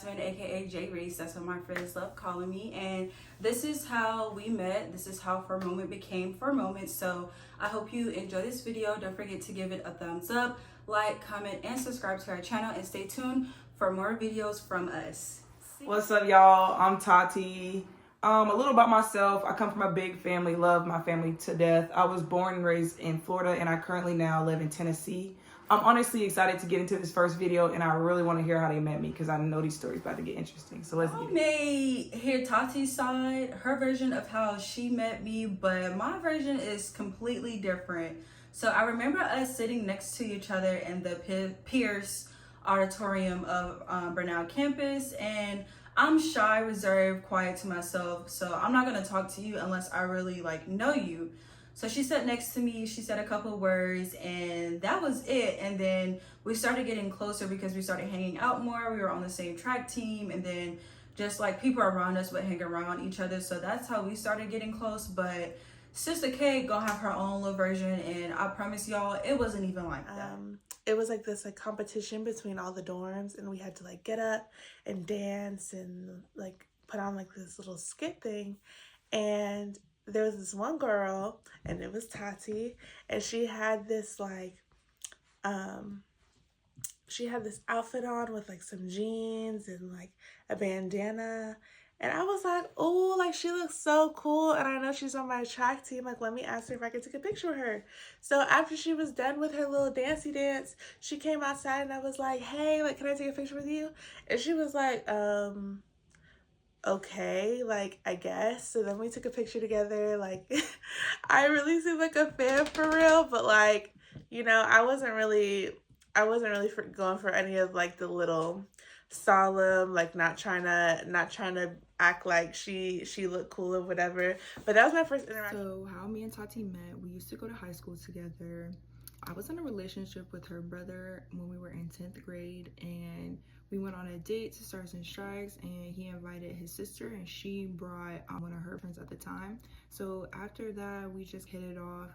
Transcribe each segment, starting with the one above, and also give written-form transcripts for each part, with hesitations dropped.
Jasmine, aka J Reese. That's what my friends love calling me. And this is how we met. This is how For a Moment became For a Moment. So I hope you enjoy this video. Don't forget to give it a thumbs up, like, comment, and subscribe to our channel. And stay tuned for more videos from us. What's up, y'all? I'm Tati. A little about myself. I come from a big family, love my family to death. I was born and raised in Florida, and I currently now live in Tennessee. I'm honestly excited to get into this first video, and I really want to hear how they met me because I know these stories about to get interesting. So let's get it. You may hear Tati's side, her version of how she met me, but my version is completely different. So I remember us sitting next to each other in the Pierce Auditorium of Brenau campus, and I'm shy, reserved, quiet to myself, so I'm not gonna talk to you unless I really know you. So she sat next to me, she said a couple of words, and that was it. And then we started getting closer because we started hanging out more. We were on the same track team, and then just people around us would hang around each other. So that's how we started getting close. But Sister K gonna have her own little version, and I promise y'all, it wasn't even like that. It was this competition between all the dorms, and we had to get up and dance and put on this little skit thing. And there was this one girl, and it was Tati, and she had this she had this outfit on with some jeans and a bandana. And I was like, oh, she looks so cool. And I know she's on my track team. Let me ask her if I could take a picture with her. So after she was done with her little dancey dance, she came outside and I was like, hey, can I take a picture with you? And she was like, okay, I guess. So then we took a picture together. I really seem like a fan for real, but I wasn't really going for any of the little solemn, not trying to act like she looked cool or whatever. But that was my first interaction. So how me and Tati met, we used to go to high school together. I was in a relationship with her brother when we were in 10th grade, and we went on a date to Stars and Strikes, and he invited his sister, and she brought one of her friends at the time. So after that, we just hit it off,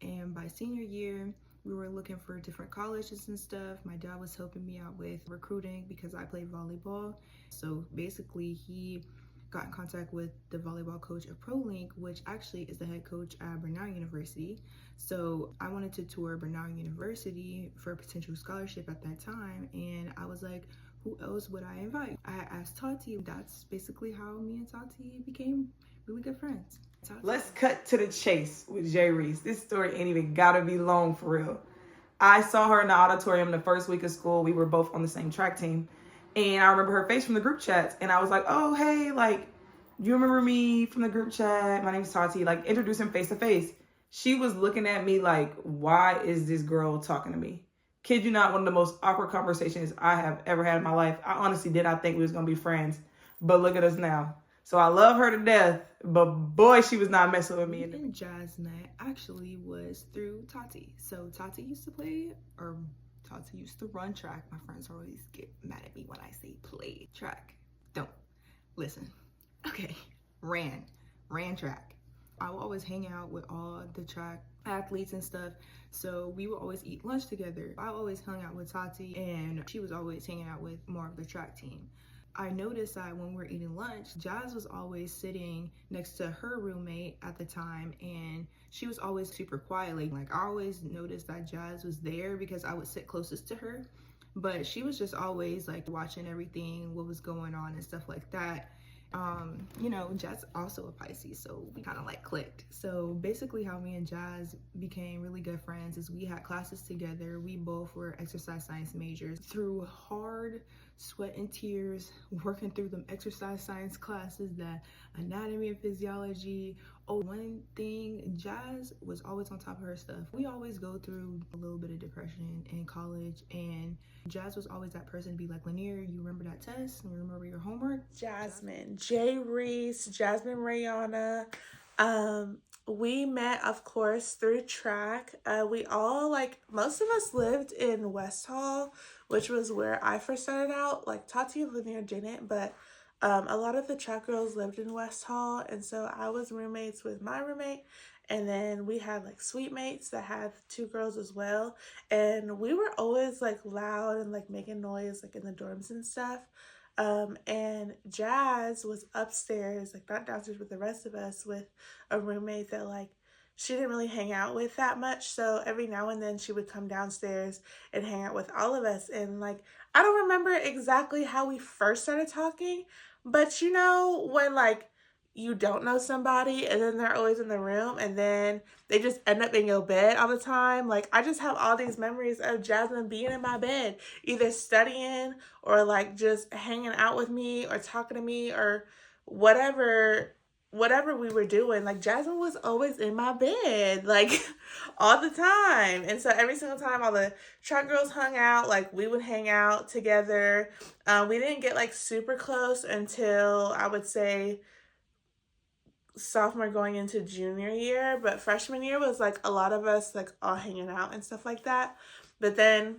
and by senior year, we were looking for different colleges and stuff. My dad was helping me out with recruiting because I played volleyball. So basically, he got in contact with the volleyball coach of ProLink, which actually is the head coach at Brenau University. So I wanted to tour Brenau University for a potential scholarship at that time, and I was like, who else would I invite? I asked Tati. That's basically how me and Tati became really good friends. Let's cut to the chase with J Reese. This story ain't even gotta be long for real. I saw her in the auditorium the first week of school. We were both on the same track team. And I remember her face from the group chats. And I was like, oh, hey, you remember me from the group chat? My name's Tati. Introduce him face to face. She was looking at me why is this girl talking to me? Kid you not, one of the most awkward conversations I have ever had in my life. I honestly did not think we was going to be friends. But look at us now. So I love her to death, but boy, she was not messing with me. And Jazz met actually was through Tati. So Tati used to run track. My friends always get mad at me when I say play track. Don't listen. Okay, ran track. I would always hang out with all the track athletes and stuff. So we would always eat lunch together. I always hung out with Tati, and she was always hanging out with more of the track team. I noticed that when we were eating lunch, Jazz was always sitting next to her roommate at the time, and she was always super quiet. I always noticed that Jazz was there because I would sit closest to her, but she was just always watching everything, what was going on and stuff like that. Jazz also a Pisces, so we kind of clicked. So basically how me and Jazz became really good friends is we had classes together. We both were exercise science majors. Through hard sweat and tears, working through them exercise science classes, that anatomy and physiology. Oh, one thing, Jazz was always on top of her stuff. We always go through a little bit of depression in college, and Jazz was always that person to be like, Lanier, you remember that test? You remember your homework? Jasmine, J Reese, Jasmine Rayana. We met, of course, through track. We all, most of us lived in West Hall, which was where I first started out. Tati and Lanier didn't, but a lot of the track girls lived in West Hall, and so I was roommates with my roommate, and then we had suite mates that had two girls as well, and we were always loud and making noise in the dorms and stuff. And Jazz was upstairs, like not downstairs with the rest of us, with a roommate that like she didn't really hang out with that much. So every now and then she would come downstairs and hang out with all of us. And like, I don't remember exactly how we first started talking, but you know, when like you don't know somebody and then they're always in the room and then they just end up in your bed all the time. Like, I just have all these memories of Jasmine being in my bed, either studying or like just hanging out with me or talking to me or whatever we were doing. Like, Jasmine was always in my bed, like all the time. And so every single time all the track girls hung out, like we would hang out together. We didn't get like super close until I would say sophomore going into junior year, but freshman year was like a lot of us like all hanging out and stuff like that. But then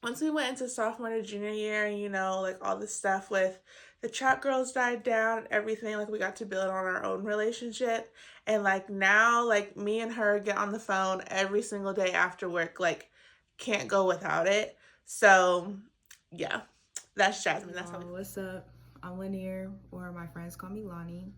once we went into sophomore to junior year, you know, like all the stuff with the track girls died down and everything, like we got to build on our own relationship. And like now, like me and her get on the phone every single day after work, like can't go without it. So yeah, that's Jasmine. That's how What's up? I'm Lanier, or my friends call me Lonnie.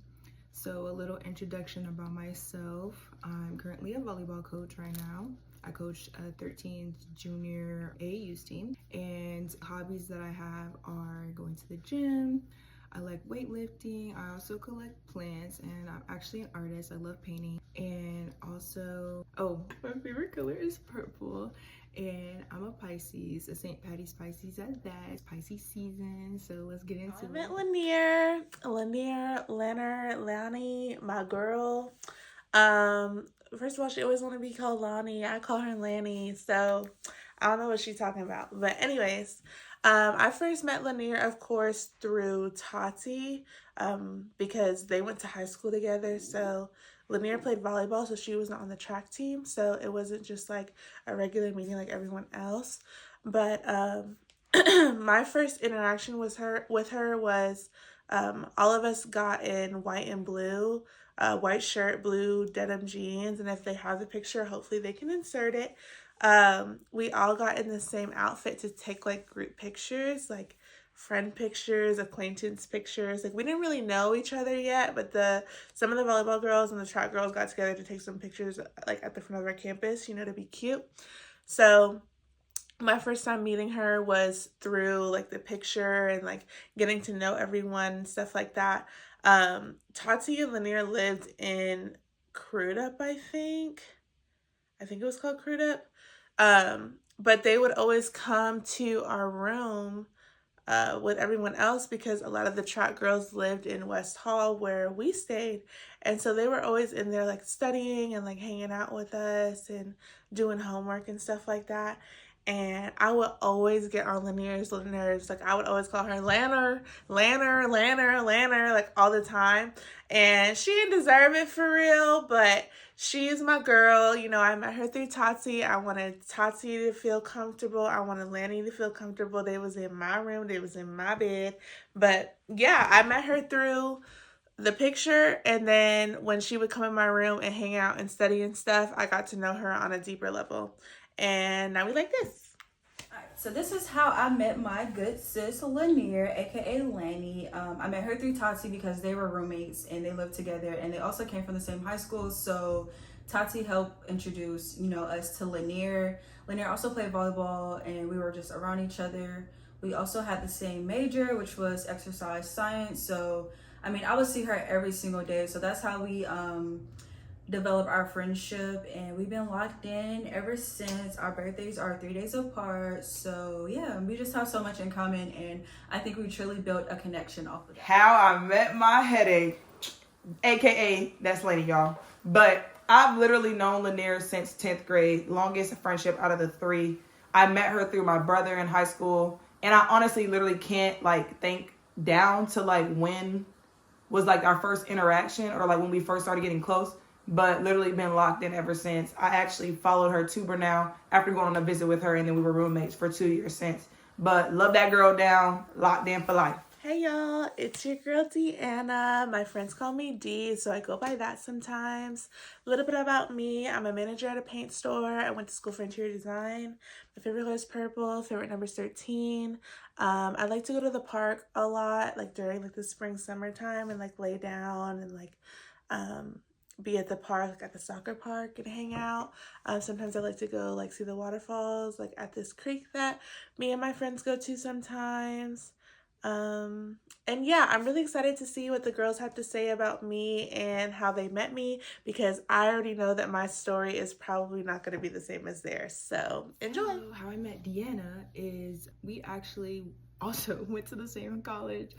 So a little introduction about myself. I'm currently a volleyball coach right now. I coach a 13th junior AAU team, and hobbies that I have are going to the gym. I like weightlifting. I also collect plants, and I'm actually an artist. I love painting. And also, my favorite color is purple. And I'm a Pisces, a St. Patty's Pisces at that. It's Pisces season, so let's get into I it. met Leonard, Lani, my girl. First of all, she always want to be called Lonnie. I call her Lanny, so I don't know what she's talking about. But anyways, I first met Lanier, of course, through Tati, because they went to high school together. So Lanier played volleyball, so she was not on the track team. So it wasn't just like a regular meeting like everyone else. But my first interaction with her was all of us got in white and blue, white shirt, blue denim jeans, and if they have the picture, hopefully they can insert it. We all got in the same outfit to take like group pictures, like friend pictures, acquaintance pictures. Like we didn't really know each other yet, but some of the volleyball girls and the track girls got together to take some pictures like at the front of our campus, you know, to be cute. So my first time meeting her was through like the picture and like getting to know everyone, stuff like that. Tati and Lanier lived in Crudup, I think it was called Crudup. But they would always come to our room with everyone else because a lot of the track girls lived in West Hall where we stayed. And so they were always in there like studying and like hanging out with us and doing homework and stuff like that. And I would always get on Lanier's nerves. Like I would always call her Lanner, like all the time. And she didn't deserve it for real, but she is my girl. You know, I met her through Tati. I wanted Tati to feel comfortable. I wanted Lanny to feel comfortable. They was in my room. They was in my bed. But yeah, I met her through the picture. And then when she would come in my room and hang out and study and stuff, I got to know her on a deeper level. And now we like this. Alright, so this is how I met my good sis Lanier, aka Lanny. I met her through Tati because they were roommates and they lived together, and they also came from the same high school. So Tati helped introduce, you know, us to Lanier. Lanier also played volleyball, and we were just around each other. We also had the same major, which was exercise science. So I mean, I would see her every single day. So that's how we develop our friendship, and we've been locked in ever since. Our birthdays are 3 days apart, so yeah, we just have so much in common, and I think we truly built a connection off of that. How I met my headache, aka that's Lady, y'all. But I've literally known Lanier since 10th grade, longest friendship out of the three. I met her through my brother in high school, and I honestly literally can't like think down to like when was like our first interaction or like when we first started getting close. But literally been locked in ever since. I actually followed her to Bernal after going on a visit with her, and then we were roommates for 2 years since. But love that girl down, locked in for life. Hey y'all, it's your girl Deanna. My friends call me D, so I go by that sometimes. A little bit about me: I'm a manager at a paint store. I went to school for interior design. My favorite color is purple. Favorite number is 13. I like to go to the park a lot, like during like the spring, summertime, and like lay down and like be at the park, like at the soccer park, and hang out. Sometimes I like to go like see the waterfalls, like at this creek that me and my friends go to sometimes. And yeah, I'm really excited to see what the girls have to say about me and how they met me, because I already know that my story is probably not going to be the same as theirs. So enjoy. So how I met Deanna is we actually also went to the same college,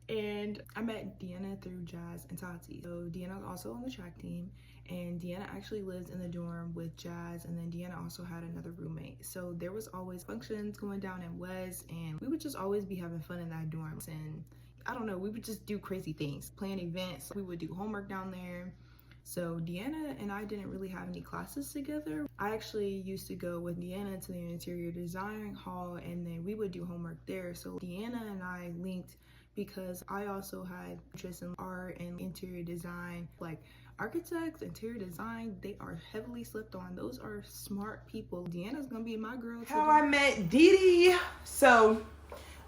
and I met Deanna through Jazz and Tati. So Deanna was also on the track team, and Deanna actually lived in the dorm with Jazz, and then Deanna also had another roommate. So there was always functions going down in West, and we would just always be having fun in that dorm. And I don't know, we would just do crazy things, plan events. We would do homework down there. So Deanna and I didn't really have any classes together. I actually used to go with Deanna to the interior design hall, and then we would do homework there. So Deanna and I linked because I also had interest in art and interior design. Like architects, interior design, they are heavily slept on. Those are smart people. Deanna's gonna be my girl too. How I met Dee. So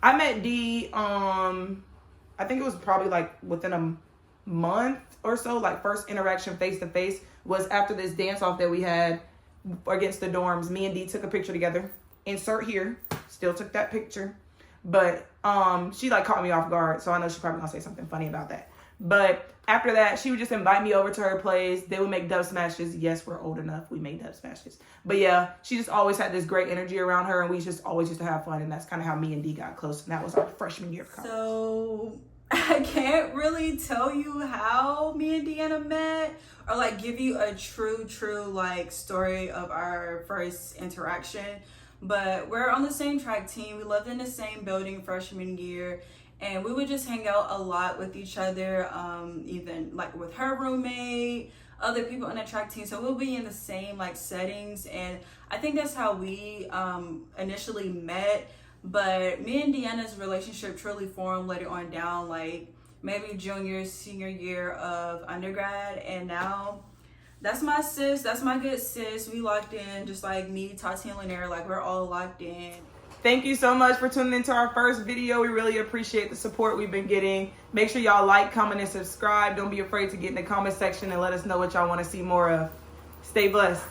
I met Dee, I think it was probably like within a month or so. Like first interaction face to face was after this dance off that we had against the dorms. Me and Dee took a picture together. Insert here. Still took that picture. But she like caught me off guard, so I know she's probably gonna say something funny about that. But after that, she would just invite me over to her place. They would make dub smashes. Yes, we're old enough. We made dub smashes. But yeah, she just always had this great energy around her, and we just always used to have fun. And that's kind of how me and Dee got close. And that was our freshman year of college. So I can't really tell you how me and Deanna met, or like give you a true like story of our first interaction. But we're on the same track team. We lived in the same building freshman year, and we would just hang out a lot with each other, even like with her roommate, other people on the track team. So we'll be in the same like settings, and I think that's how we initially met. But me and Deanna's relationship truly formed later on down, like maybe junior, senior year of undergrad, and now that's my sis. That's my good sis. We locked in, just like me, Tati, and Lanier. Like, we're all locked in. Thank you so much for tuning into our first video. We really appreciate the support we've been getting. Make sure y'all like, comment, and subscribe. Don't be afraid to get in the comment section and let us know what y'all want to see more of. Stay blessed.